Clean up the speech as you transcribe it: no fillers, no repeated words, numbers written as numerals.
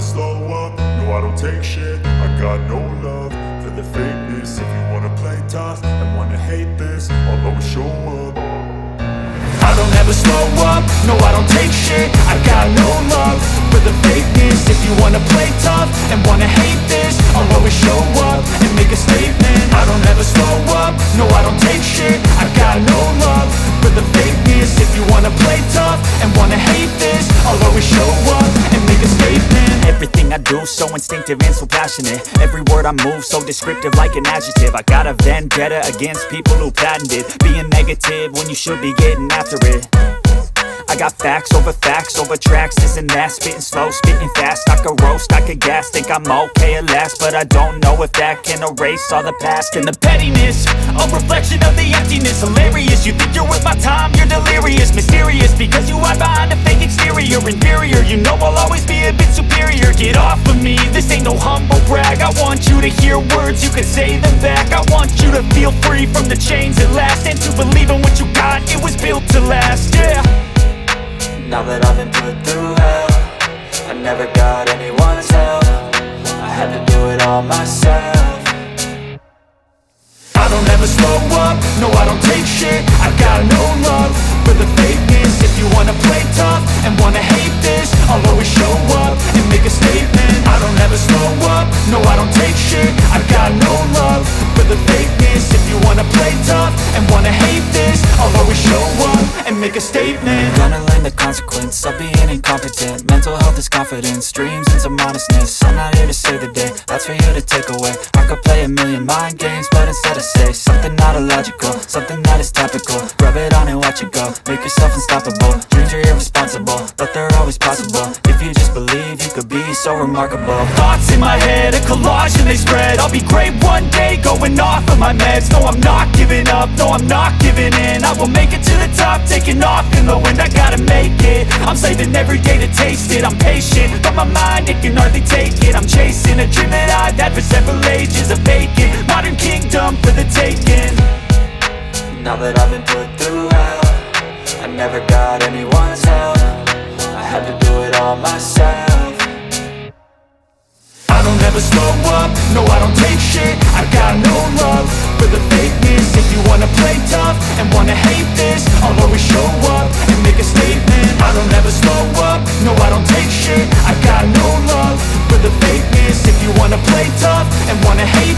slow up, no I don't take shit. I got no love for the fakeness. If you wanna play tough and wanna hate this, I'll always show up. I don't ever slow up, no I don't take shit. I got no love for the fakeness. If you wanna play tough and wanna hate this, I'll always show up and make a statement. I don't ever slow up, no I don't take shit. I got no love for the fakeness. If you wanna play tough and wanna hate this, I'll always show up and make a statement. Everything I do so instinctive and so passionate. Every word I move so descriptive like an adjective. I got a vendetta against people who patented being negative when you should be getting after it. I got facts over tracks, this and that. Spitting slow, spitting fast, I could roast, I could gas. Think I'm okay at last, but I don't know if that can erase all the past. And the pettiness, a reflection of the emptiness. Hilarious, you think you're worth my time, you're delirious. Mysterious, because you hide behind a fake exterior. Inferior, you know I'll always be a bit superior. Get off of me, this ain't no humble brag. I want you to hear words, you can say them back. I want you to feel free from the chains at last, and to believe in what you got, it was built to last, yeah. Now that I've been put through hell, I never got anyone's help. I had to do it all myself. I don't ever slow up, no I don't take shit. I got no love for the fakeness. If you wanna play tough and wanna hate this, I'll always show up and make a statement. I don't ever slow up, no I don't take shit. I got no love for the fakeness. If you wanna play tough and wanna hate this, I'll always show up and make a statement. Gonna learn the consequence of being incompetent. Mental health is confidence, dreams and some honestness. I'm not here to save the day, that's for you to take away. I could play a million mind games, but instead I say something not illogical, something that is topical. Rub it on and watch it go, make yourself unstoppable. Dreams are irresponsible, but they're always possible. If you just believe, you could be so remarkable. Thoughts in my head, a collage and they spread. I'll be great one day, going off of my meds. No, I'm not giving up, no, I'm not giving in. I will make it to the top, taking off in the wind. I gotta make it, I'm saving every day to taste it. I'm patient, but my mind, it can hardly take it. I'm chasing a dream that I've had for several ages. A vacant, modern kingdom for the taking. Now that I've been put through hell, I never got anyone's help. I had to do it all myself. I don't ever slow up, no I don't take shit. I got no love for the fakeness. If you wanna play tough and wanna hate this, I'll always show up and make a statement. I don't ever slow up, no I don't take shit. I got no love for the fakeness. If you wanna play tough and wanna hate